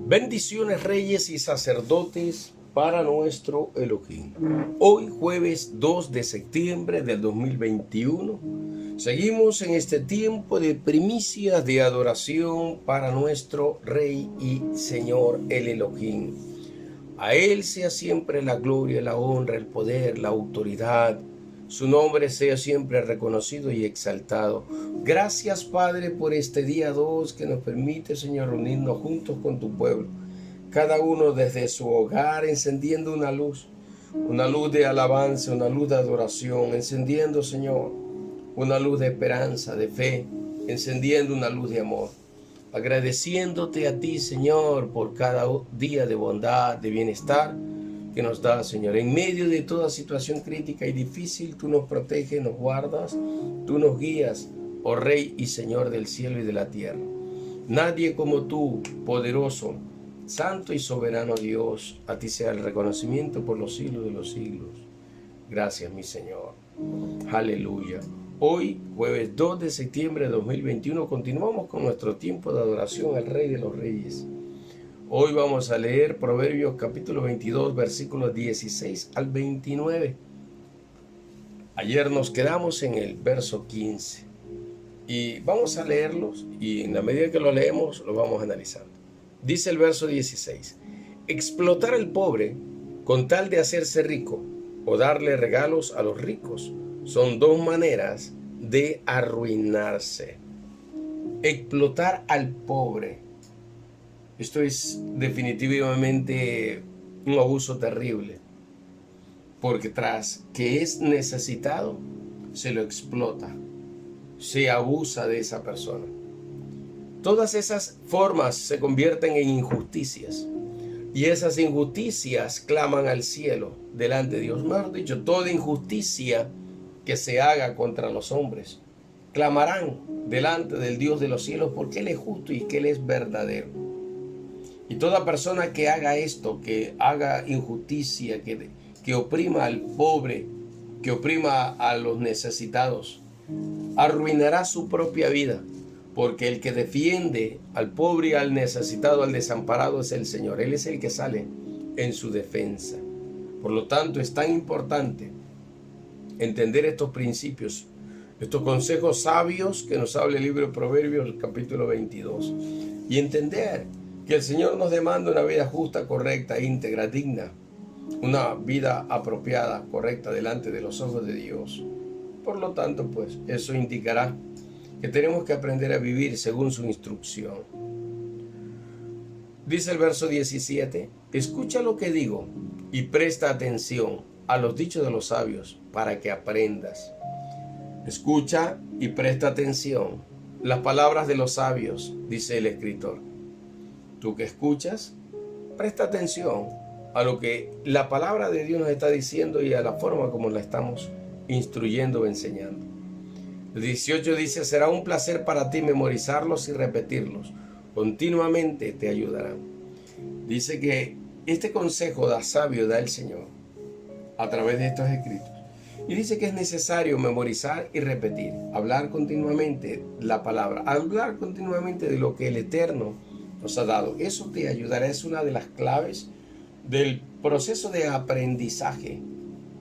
Bendiciones, reyes y sacerdotes para nuestro Elohim. Hoy, jueves 2 de septiembre del 2021, seguimos en este tiempo de primicias de adoración para nuestro Rey y Señor, el Elohim. A Él sea siempre la gloria, la honra, el poder, la autoridad. Su nombre sea siempre reconocido y exaltado. Gracias, Padre, por este día 2 que nos permite, Señor, reunirnos juntos con tu pueblo. Cada uno desde su hogar encendiendo una luz de alabanza, una luz de adoración, encendiendo, Señor, una luz de esperanza, de fe, encendiendo una luz de amor. Agradeciéndote a ti, Señor, por cada día de bondad, de bienestar que nos da, Señor. En medio de toda situación crítica y difícil, tú nos proteges, nos guardas, tú nos guías, oh Rey y Señor del cielo y de la tierra. Nadie como tú, poderoso, santo y soberano Dios, a ti sea el reconocimiento por los siglos de los siglos. Gracias, mi Señor. Aleluya. Hoy, jueves 2 de septiembre de 2021, continuamos con nuestro tiempo de adoración al Rey de los Reyes. Hoy vamos a leer Proverbios capítulo 22, versículos 16 al 29. Ayer nos quedamos en el verso 15 y vamos a leerlos y en la medida que lo leemos lo vamos analizando. Dice el verso 16: explotar al pobre con tal de hacerse rico o darle regalos a los ricos son dos maneras de arruinarse. Explotar al pobre. Esto es definitivamente un abuso terrible, porque tras que es necesitado, se lo explota, se abusa de esa persona. Todas esas formas se convierten en injusticias, y esas injusticias claman al cielo delante de Dios. Mejor dicho, toda injusticia que se haga contra los hombres clamarán delante del Dios de los cielos, porque Él es justo y que Él es verdadero. Y toda persona que haga esto, que haga injusticia, que oprima al pobre, que oprima a los necesitados, arruinará su propia vida, porque el que defiende al pobre, al necesitado, al desamparado es el Señor. Él es el que sale en su defensa. Por lo tanto, es tan importante entender estos principios, estos consejos sabios que nos habla el libro de Proverbios, capítulo 22, y entender que el Señor nos demanda una vida justa, correcta, íntegra, digna, una vida apropiada, correcta, delante de los ojos de Dios. Por lo tanto, pues, eso indicará que tenemos que aprender a vivir según su instrucción. Dice el verso 17, escucha lo que digo y presta atención a los dichos de los sabios para que aprendas. Escucha y presta atención las palabras de los sabios, dice el escritor. Tú que escuchas, presta atención a lo que la palabra de Dios nos está diciendo y a la forma como la estamos instruyendo o enseñando. El 18 dice, será un placer para ti memorizarlos y repetirlos. Continuamente te ayudarán. Dice que este consejo sabio da el Señor a través de estos escritos. Y dice que es necesario memorizar y repetir, hablar continuamente la palabra, hablar continuamente de lo que el Eterno nos ha dado. Eso te ayudará, es una de las claves del proceso de aprendizaje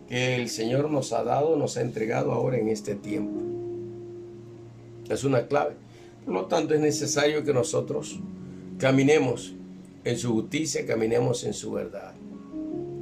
que el Señor nos ha dado, nos ha entregado ahora en este tiempo. Es una clave. Por lo tanto, es necesario que nosotros caminemos en su justicia, caminemos en su verdad,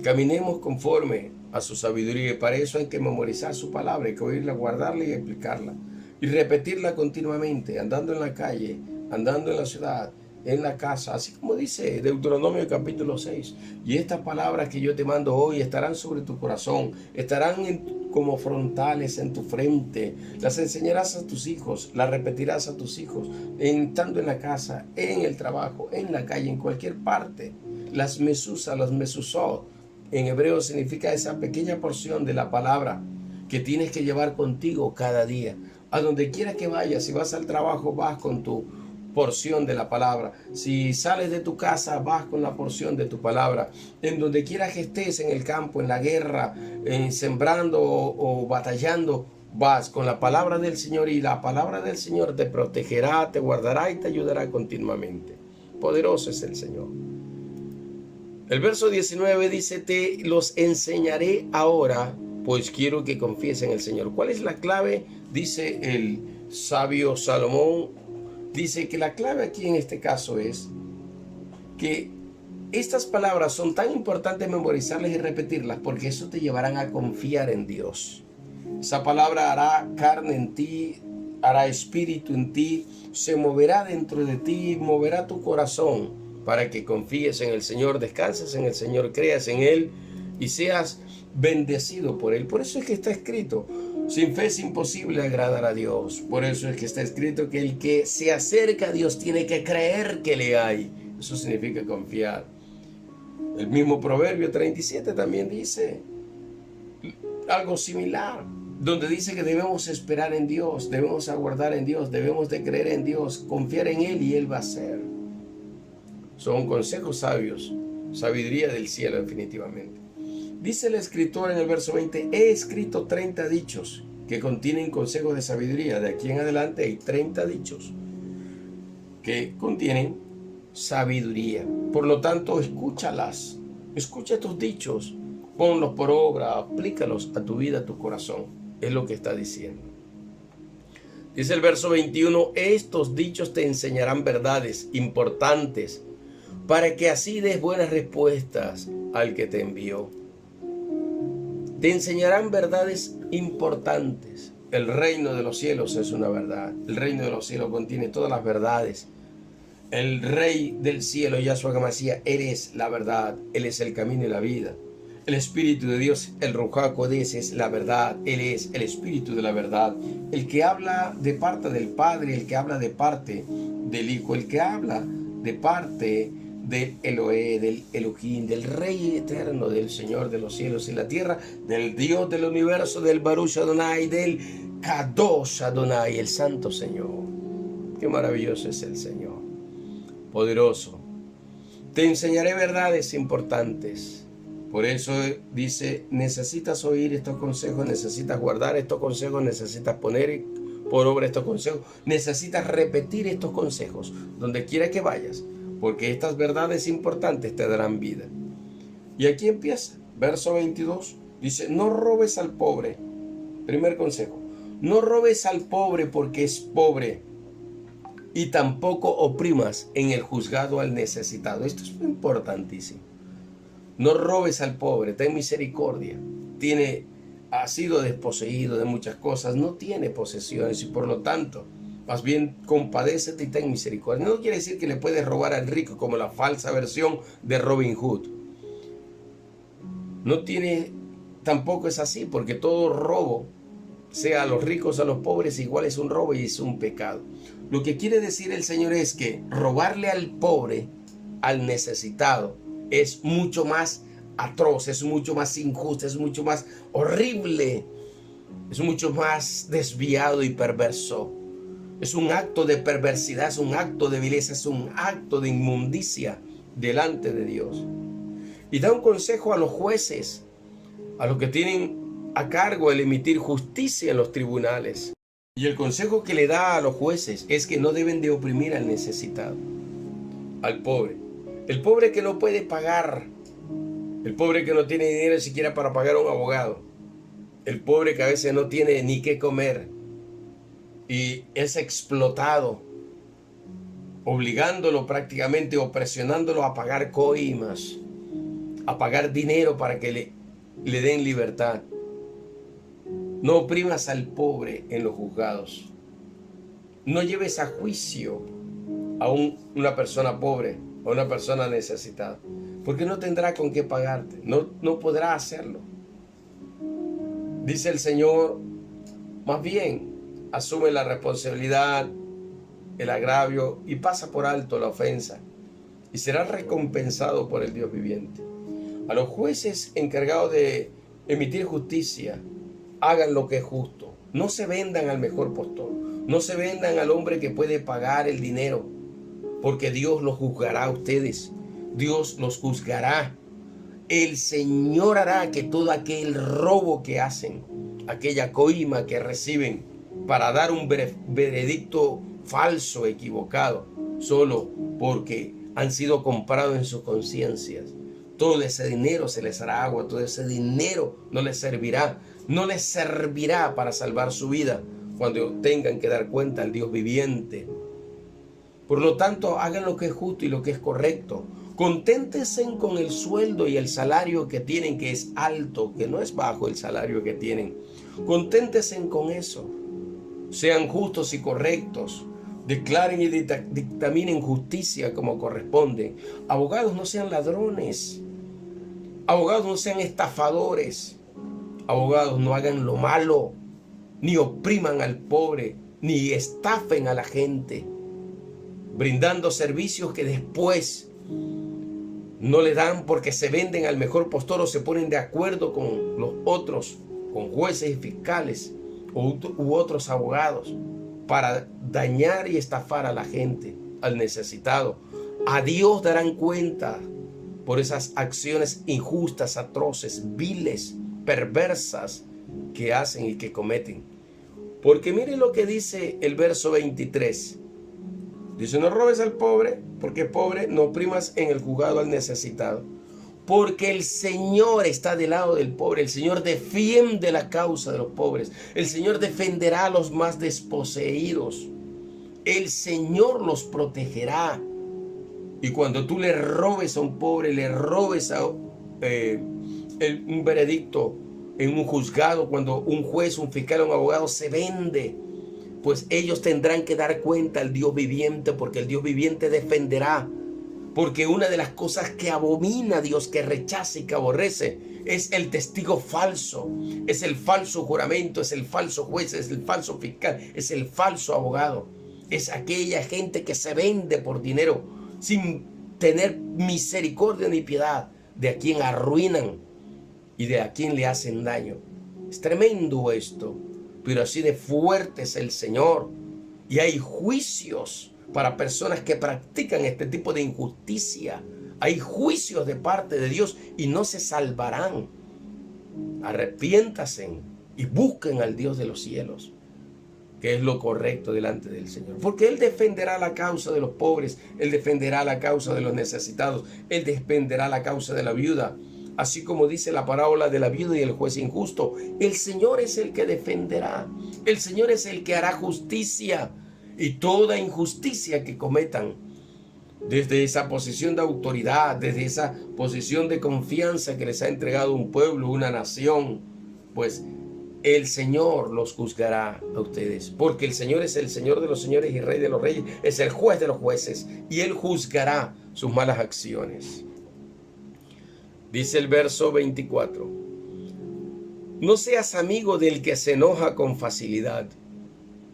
caminemos conforme a su sabiduría, y para eso hay que memorizar su palabra, hay que oírla, guardarla y explicarla y repetirla continuamente, andando en la calle, andando en la ciudad, en la casa, así como dice Deuteronomio capítulo 6. Y estas palabras que yo te mando hoy estarán sobre tu corazón, estarán como frontales en tu frente. Las enseñarás a tus hijos, las repetirás a tus hijos, estando en la casa, en el trabajo, en la calle, en cualquier parte. Las mesusa, las mesusot, en hebreo significa esa pequeña porción de la palabra que tienes que llevar contigo cada día. A donde quiera que vayas, si vas al trabajo, vas con tu porción de la palabra. Si sales de tu casa, vas con la porción de tu palabra. En donde quiera que estés, en el campo, en la guerra, sembrando o batallando, vas con la palabra del Señor, y la palabra del Señor te protegerá, te guardará y te ayudará continuamente. Poderoso es el Señor. El verso 19 dice, te los enseñaré ahora, pues quiero que confíes en el Señor. ¿Cuál es la clave? Dice el sabio Salomón, dice que la clave aquí en este caso es que estas palabras son tan importantes memorizarlas y repetirlas porque eso te llevarán a confiar en Dios. Esa palabra hará carne en ti, hará espíritu en ti, se moverá dentro de ti, moverá tu corazón para que confíes en el Señor, descanses en el Señor, creas en Él y seas bendecido por Él. Por eso es que está escrito, sin fe es imposible agradar a Dios. Por eso es que está escrito que el que se acerca a Dios tiene que creer que le hay. Eso significa confiar. El mismo Proverbio 37 también dice algo similar, donde dice que debemos esperar en Dios, debemos aguardar en Dios, debemos de creer en Dios, confiar en Él y Él va a hacer. Son consejos sabios, sabiduría del cielo definitivamente. Dice el escritor en el verso 20, he escrito 30 dichos que contienen consejos de sabiduría. De aquí en adelante hay 30 dichos que contienen sabiduría. Por lo tanto, escúchalas, escucha tus dichos, ponlos por obra, aplícalos a tu vida, a tu corazón. Es lo que está diciendo. Dice el verso 21, estos dichos te enseñarán verdades importantes para que así des buenas respuestas al que te envió. Te enseñarán verdades importantes. El reino de los cielos es una verdad. El reino de los cielos contiene todas las verdades. El Rey del cielo, Yahshua HaMashiach, eres la verdad. Él es el camino y la vida. El Espíritu de Dios, el Ruach HaKodesh, es la verdad. Él es el Espíritu de la verdad. El que habla de parte del Padre, el que habla de parte del Hijo, el que habla de parte del Eloé, del Elohim, del Rey eterno, del Señor de los cielos y la tierra, del Dios del universo, del Baruch Adonai, del Kadosh Adonai, el Santo Señor. Qué maravilloso es el Señor, poderoso. Te enseñaré verdades importantes. Por eso dice, necesitas oír estos consejos, necesitas guardar estos consejos, necesitas poner por obra estos consejos, necesitas repetir estos consejos donde quiera que vayas, porque estas verdades importantes te darán vida. Y aquí empieza, verso 22, dice, no robes al pobre. Primer consejo, no robes al pobre porque es pobre, y tampoco oprimas en el juzgado al necesitado. Esto es importantísimo. No robes al pobre, ten misericordia. Ha sido desposeído de muchas cosas, no tiene posesiones y por lo tanto, más bien compadécete y ten misericordia. No quiere decir que le puedes robar al rico como la falsa versión de Robin Hood. Tampoco es así, porque todo robo, sea a los ricos o a los pobres, igual es un robo y es un pecado. Lo que quiere decir el Señor es que robarle al pobre, al necesitado, es mucho más atroz, es mucho más injusto, es mucho más horrible, es mucho más desviado y perverso. Es un acto de perversidad, es un acto de vileza, es un acto de inmundicia delante de Dios. Y da un consejo a los jueces, a los que tienen a cargo el emitir justicia en los tribunales. Y el consejo que le da a los jueces es que no deben de oprimir al necesitado, al pobre. El pobre que no puede pagar, el pobre que no tiene dinero siquiera para pagar a un abogado, el pobre que a veces no tiene ni qué comer y es explotado, obligándolo prácticamente o presionándolo a pagar coimas, a pagar dinero para que le den libertad. No oprimas al pobre en los juzgados. No lleves a juicio a una persona pobre o una persona necesitada, porque no tendrá con qué pagarte, no podrá hacerlo. Dice el Señor, más bien, asume la responsabilidad, el agravio y pasa por alto la ofensa y será recompensado por el Dios viviente. A los jueces encargados de emitir justicia, hagan lo que es justo. No se vendan al mejor postor. No se vendan al hombre que puede pagar el dinero, porque Dios los juzgará a ustedes. Dios los juzgará. El Señor hará que todo aquel robo que hacen, aquella coima que reciben para dar un veredicto falso, equivocado, solo porque han sido comprados en sus conciencias, todo ese dinero se les hará agua, todo ese dinero no les servirá para salvar su vida cuando tengan que dar cuenta al Dios viviente. Por lo tanto, hagan lo que es justo y lo que es correcto. Conténtense con el sueldo y el salario que tienen, que es alto, que no es bajo el salario que tienen. Conténtense con eso. Sean justos y correctos. Declaren y dictaminen justicia como corresponde. Abogados, no sean ladrones. Abogados, no sean estafadores. Abogados, no hagan lo malo, ni opriman al pobre, ni estafen a la gente, brindando servicios que después no le dan porque se venden al mejor postor o se ponen de acuerdo con los otros, con jueces y fiscales u otros abogados, para dañar y estafar a la gente, al necesitado. A Dios darán cuenta por esas acciones injustas, atroces, viles, perversas que hacen y que cometen. Porque miren lo que dice el verso 23. Dice: no robes al pobre, porque pobre, no oprimas en el juzgado al necesitado. Porque el Señor está del lado del pobre. El Señor defiende la causa de los pobres. El Señor defenderá a los más desposeídos. El Señor los protegerá. Y cuando tú le robes a un pobre, le robes a un veredicto en un juzgado, cuando un juez, un fiscal, un abogado se vende, pues ellos tendrán que dar cuenta al Dios viviente, porque el Dios viviente defenderá. Porque una de las cosas que abomina a Dios, que rechaza y que aborrece, es el testigo falso, es el falso juramento, es el falso juez, es el falso fiscal, es el falso abogado. Es aquella gente que se vende por dinero sin tener misericordia ni piedad de a quien arruinan y de a quien le hacen daño. Es tremendo esto, pero así de fuerte es el Señor. Y hay juicios para personas que practican este tipo de injusticia. Hay juicios de parte de Dios y no se salvarán. Arrepiéntanse y busquen al Dios de los cielos, que es lo correcto delante del Señor. Porque Él defenderá la causa de los pobres, Él defenderá la causa de los necesitados, Él defenderá la causa de la viuda. Así como dice la parábola de la viuda y el juez injusto, el Señor es el que defenderá. El Señor es el que hará justicia. Y toda injusticia que cometan, desde esa posición de autoridad, desde esa posición de confianza que les ha entregado un pueblo, una nación, pues el Señor los juzgará a ustedes. Porque el Señor es el Señor de los señores y Rey de los reyes, es el juez de los jueces, y Él juzgará sus malas acciones. Dice el verso 24: no seas amigo del que se enoja con facilidad,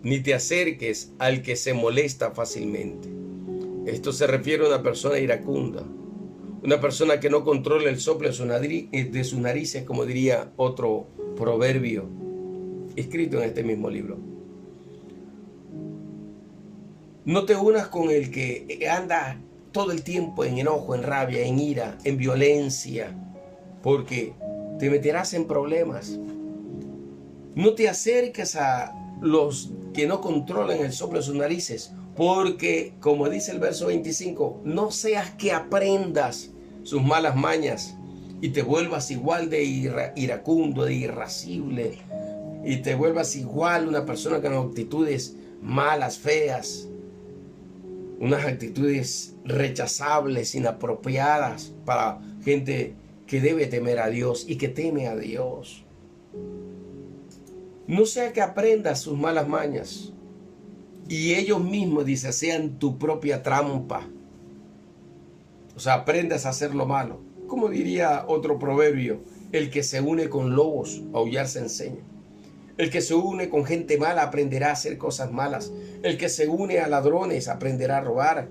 ni te acerques al que se molesta fácilmente. Esto se refiere a una persona iracunda, una persona que no controla el soplo de sus narices, como diría otro proverbio escrito en este mismo libro. No te unas con el que anda todo el tiempo en enojo, en rabia, en ira, en violencia, porque te meterás en problemas. No te acerques a los que no controlan el soplo de sus narices, porque, como dice el verso 25, no seas que aprendas sus malas mañas y te vuelvas igual de iracundo, de irascible, y te vuelvas igual una persona con actitudes malas, feas, unas actitudes rechazables, inapropiadas para gente que debe temer a Dios y que teme a Dios. No sea que aprendas sus malas mañas y ellos mismos, dice, sean tu propia trampa. O sea, aprendas a hacer lo malo. Como diría otro proverbio, el que se une con lobos, a aullar se enseña. El que se une con gente mala aprenderá a hacer cosas malas. El que se une a ladrones aprenderá a robar.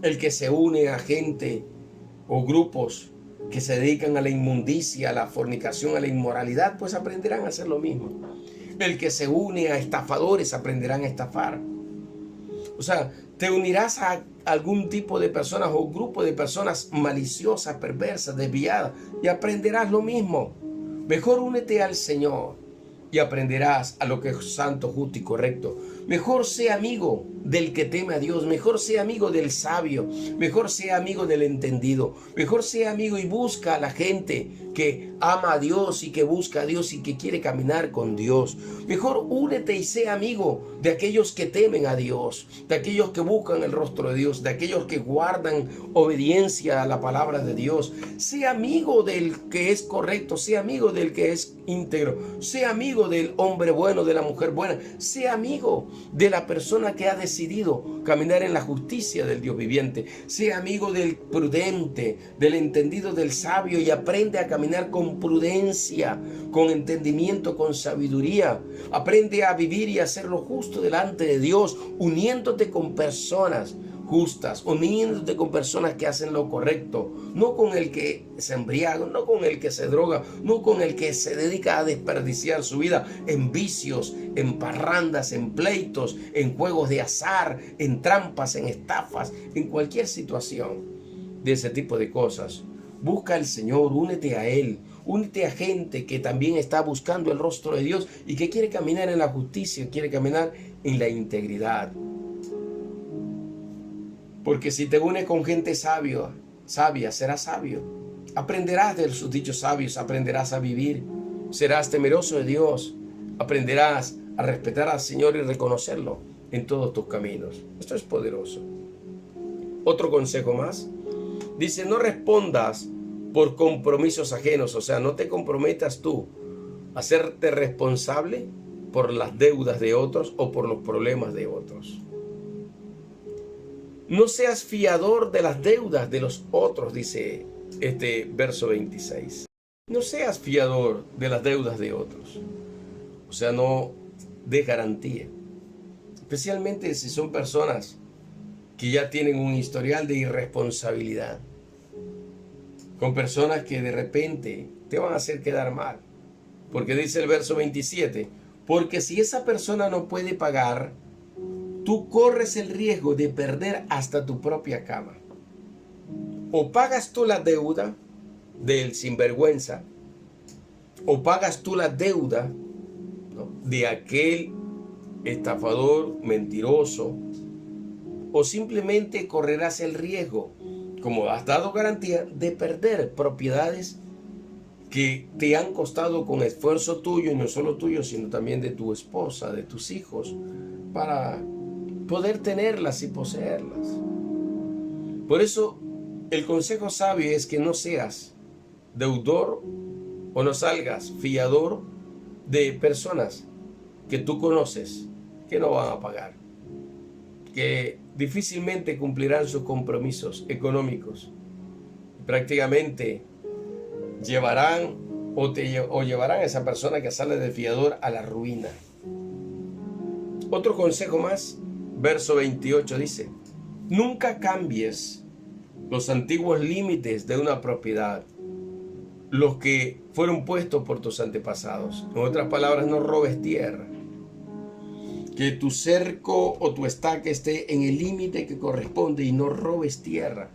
El que se une a gente o grupos que se dedican a la inmundicia, a la fornicación, a la inmoralidad, pues aprenderán a hacer lo mismo. El que se une a estafadores aprenderán a estafar. O sea, te unirás a algún tipo de personas o grupo de personas maliciosas, perversas, desviadas, y aprenderás lo mismo. Mejor únete al Señor. y aprenderás a lo que es santo, justo y correcto. Mejor sea amigo del que teme a Dios, mejor sea amigo del sabio, mejor sea amigo del entendido, mejor sea amigo y busca a la gente que ama a Dios y que busca a Dios y que quiere caminar con Dios. Mejor únete y sea amigo de aquellos que temen a Dios, de aquellos que buscan el rostro de Dios, de aquellos que guardan obediencia a la palabra de Dios. Sea amigo del que es correcto, sea amigo del que es íntegro, sea amigo del hombre bueno, de la mujer buena, sea amigo de la persona que ha decidido caminar en la justicia del Dios viviente, sea amigo del prudente, del entendido, del sabio, y aprende a caminar con prudencia, con entendimiento, con sabiduría. Aprende a vivir y a hacer lo justo delante de Dios, uniéndote con personas justas, uniéndote con personas que hacen lo correcto, no con el que se embriaga, no con el que se droga, no con el que se dedica a desperdiciar su vida en vicios, en parrandas, en pleitos, en juegos de azar, en trampas, en estafas, en cualquier situación de ese tipo de cosas. Busca al Señor, únete a Él, únete a gente que también está buscando el rostro de Dios y que quiere caminar en la justicia, quiere caminar en la integridad. Porque si te unes con gente sabia, serás sabio. Aprenderás de sus dichos sabios, aprenderás a vivir. Serás temeroso de Dios. Aprenderás a respetar al Señor y reconocerlo en todos tus caminos. Esto es poderoso. Otro consejo más. Dice, no respondas por compromisos ajenos. O sea, no te comprometas tú a hacerte responsable por las deudas de otros o por los problemas de otros. No seas fiador de las deudas de los otros, dice este verso 26. No seas fiador de las deudas de otros. O sea, no de garantía. Especialmente si son personas que ya tienen un historial de irresponsabilidad. Con personas que de repente te van a hacer quedar mal. Porque dice el verso 27, porque si esa persona no puede pagar, tú corres el riesgo de perder hasta tu propia cama. O pagas tú la deuda del sinvergüenza, o pagas tú la deuda, ¿no?, de aquel estafador, mentiroso, o simplemente correrás el riesgo, como has dado garantía, de perder propiedades que te han costado con esfuerzo tuyo, y no solo tuyo, sino también de tu esposa, de tus hijos, para poder tenerlas y poseerlas. Por eso el consejo sabio es que no seas deudor o no salgas fiador de personas que tú conoces que no van a pagar, que difícilmente cumplirán sus compromisos económicos. Prácticamente llevarán llevarán a esa persona que sale de fiador a la ruina. Otro consejo más. Verso 28 dice, nunca cambies los antiguos límites de una propiedad, los que fueron puestos por tus antepasados. En otras palabras, no robes tierra. Que tu cerco o tu estaca esté en el límite que corresponde y no robes tierra.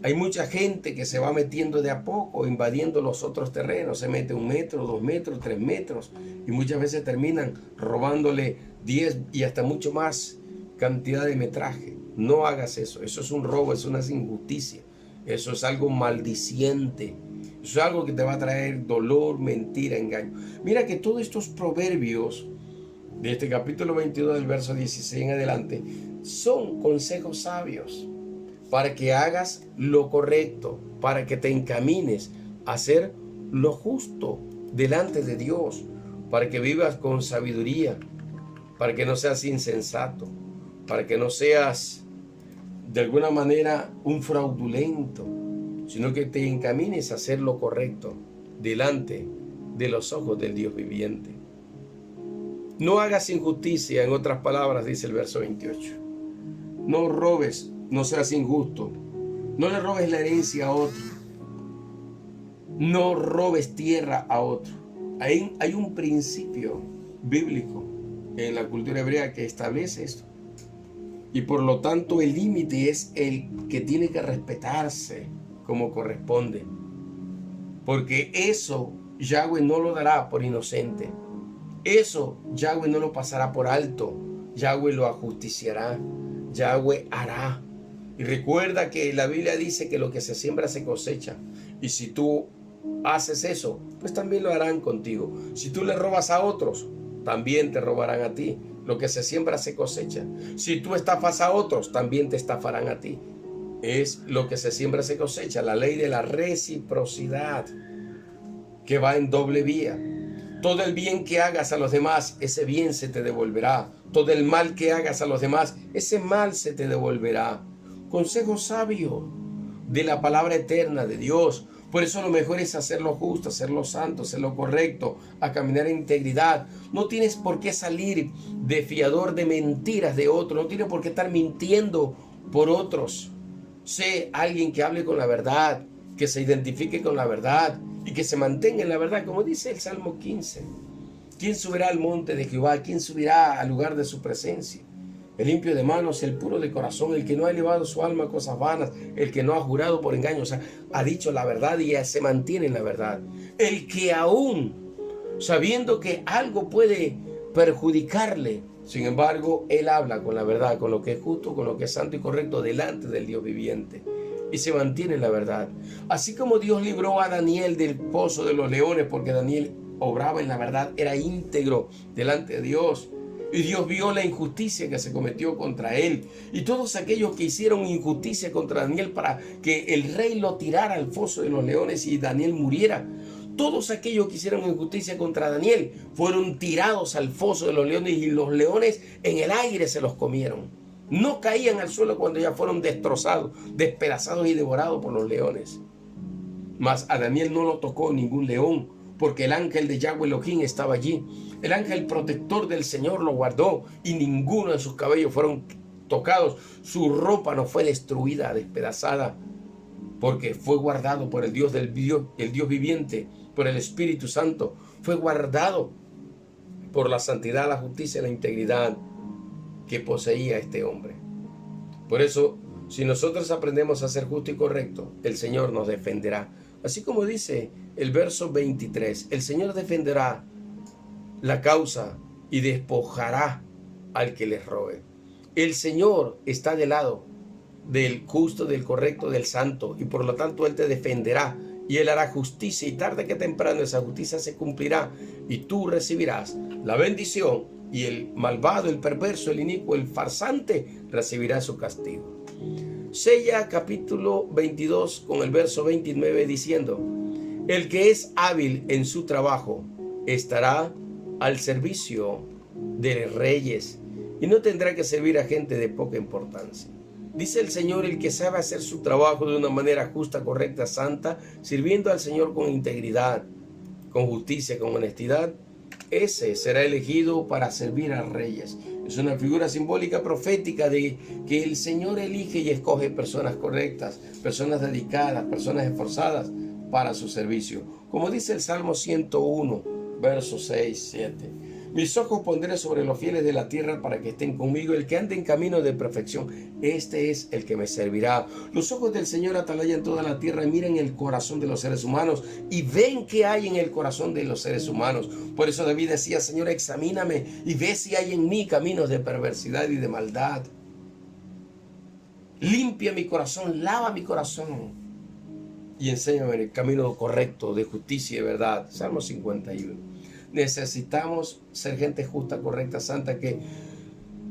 Hay mucha gente que se va metiendo de a poco, invadiendo los otros terrenos. Se mete 1 metro, 2 metros, 3 metros y muchas veces terminan robándole 10 y hasta mucho más cantidad de metraje. No hagas eso. Eso es un robo, es una injusticia. Eso es algo maldiciente. Eso es algo que te va a traer dolor, mentira, engaño. Mira que todos estos proverbios de este capítulo 22 del verso 16 en adelante son consejos sabios para que hagas lo correcto, para que te encamines a hacer lo justo delante de Dios, para que vivas con sabiduría, para que no seas insensato, para que no seas de alguna manera un fraudulento, sino que te encamines a hacer lo correcto delante de los ojos del Dios viviente. No hagas injusticia, en otras palabras, dice el verso 28. No robes, no seas injusto. No le robes la herencia a otro. No robes tierra a otro. Hay un principio bíblico en la cultura hebrea que establece esto. Y por lo tanto el límite es el que tiene que respetarse como corresponde. Porque eso Yahweh no lo dará por inocente. Eso Yahweh no lo pasará por alto. Yahweh lo ajusticiará. Yahweh hará. Y recuerda que la Biblia dice que lo que se siembra se cosecha. Y si tú haces eso, pues también lo harán contigo. Si tú le robas a otros, también te robarán a ti. Lo que se siembra se cosecha. Si tú estafas a otros, también te estafarán a ti. Es lo que se siembra se cosecha. La ley de la reciprocidad, que va en doble vía. Todo el bien que hagas a los demás, ese bien se te devolverá. Todo el mal que hagas a los demás, ese mal se te devolverá. Consejo sabio de la palabra eterna de Dios. Por eso lo mejor es hacer lo justo, hacer lo santo, hacer lo correcto, a caminar en integridad. No tienes por qué salir de fiador de mentiras de otros. No tienes por qué estar mintiendo por otros. Sé alguien que hable con la verdad, que se identifique con la verdad y que se mantenga en la verdad, como dice el Salmo 15. ¿Quién subirá al monte de Jehová? ¿Quién subirá al lugar de su presencia? El limpio de manos, el puro de corazón, el que no ha elevado su alma a cosas vanas, el que no ha jurado por engaño, o sea, ha dicho la verdad y se mantiene en la verdad. El que aún, sabiendo que algo puede perjudicarle, sin embargo, él habla con la verdad, con lo que es justo, con lo que es santo y correcto delante del Dios viviente. Y se mantiene en la verdad. Así como Dios libró a Daniel del pozo de los leones, porque Daniel obraba en la verdad, era íntegro delante de Dios. Y Dios vio la injusticia que se cometió contra él. Y todos aquellos que hicieron injusticia contra Daniel para que el rey lo tirara al foso de los leones y Daniel muriera. Todos aquellos que hicieron injusticia contra Daniel fueron tirados al foso de los leones y los leones en el aire se los comieron. No caían al suelo cuando ya fueron destrozados, despedazados y devorados por los leones. Mas a Daniel no lo tocó ningún león, porque el ángel de Yahweh Elohim estaba allí. El ángel protector del Señor lo guardó y ninguno de sus cabellos fueron tocados. Su ropa no fue destruida, despedazada, porque fue guardado por el Dios viviente, por el Espíritu Santo. Fue guardado por la santidad, la justicia y la integridad que poseía este hombre. Por eso, si nosotros aprendemos a ser justo y correcto, el Señor nos defenderá. Así como dice el verso 23, el Señor defenderá la causa y despojará al que les robe. El Señor está del lado del justo, del correcto, del santo, y por lo tanto Él te defenderá y Él hará justicia, y tarde que temprano esa justicia se cumplirá y tú recibirás la bendición, y el malvado, el perverso, el inicuo, el farsante recibirá su castigo. Sella capítulo 22 con el verso 29 diciendo: el que es hábil en su trabajo estará al servicio de reyes y no tendrá que servir a gente de poca importancia. Dice el Señor: el que sabe hacer su trabajo de una manera justa, correcta, santa, sirviendo al Señor con integridad, con justicia, con honestidad, ese será elegido para servir a reyes. Es una figura simbólica profética de que el Señor elige y escoge personas correctas, personas dedicadas, personas esforzadas para su servicio. Como dice el Salmo 101, versos 6, 7. Mis ojos pondré sobre los fieles de la tierra para que estén conmigo. El que ande en camino de perfección, este es el que me servirá. Los ojos del Señor atalayan toda la tierra y miran el corazón de los seres humanos y ven qué hay en el corazón de los seres humanos. Por eso David decía: Señor, examíname y ve si hay en mí caminos de perversidad y de maldad. Limpia mi corazón, lava mi corazón y enséñame el camino correcto de justicia y de verdad. Salmo 51. Necesitamos ser gente justa, correcta, santa, que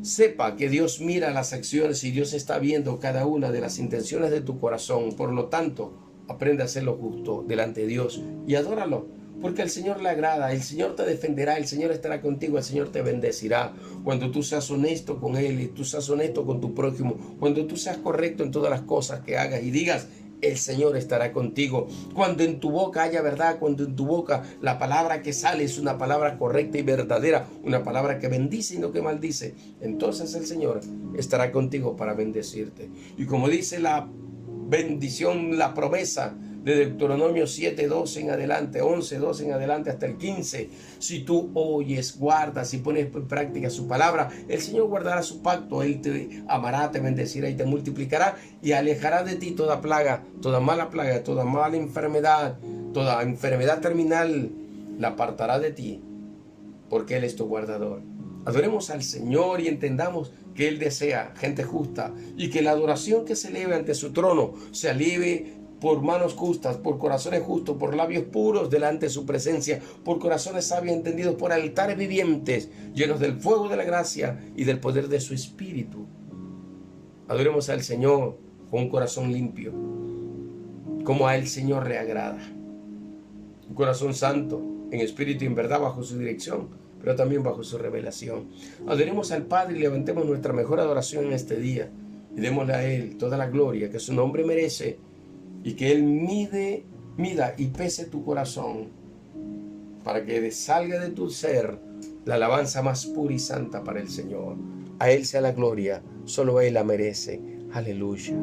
sepa que Dios mira las acciones y Dios está viendo cada una de las intenciones de tu corazón. Por lo tanto, aprende a hacer lo justo delante de Dios y adóralo, porque al Señor le agrada. El Señor te defenderá, el Señor estará contigo, el Señor te bendecirá cuando tú seas honesto con Él y tú seas honesto con tu prójimo, cuando tú seas correcto en todas las cosas que hagas y digas: el Señor estará contigo. Cuando en tu boca haya verdad, cuando en tu boca la palabra que sale es una palabra correcta y verdadera, una palabra que bendice y no que maldice, entonces el Señor estará contigo para bendecirte. Y como dice la bendición, la promesa de Deuteronomio 7:12 en adelante, 11:12 en adelante hasta el 15, si tú oyes, guardas y pones en práctica su palabra, el Señor guardará su pacto. Él te amará, te bendecirá y te multiplicará y alejará de ti toda plaga, toda mala enfermedad, toda enfermedad terminal la apartará de ti porque Él es tu guardador. Adoremos al Señor y entendamos que Él desea gente justa y que la adoración que se eleve ante su trono se eleve por manos justas, por corazones justos, por labios puros delante de su presencia, por corazones sabios entendidos, por altares vivientes llenos del fuego de la gracia y del poder de su Espíritu. Adoremos al Señor con un corazón limpio, como a Él Señor le agrada. Un corazón santo, en espíritu y en verdad, bajo su dirección, pero también bajo su revelación. Adoremos al Padre y levantemos nuestra mejor adoración en este día y démosle a Él toda la gloria que su nombre merece y que Él mida y pese tu corazón para que salga de tu ser la alabanza más pura y santa para el Señor. A Él sea la gloria, solo Él la merece. Aleluya.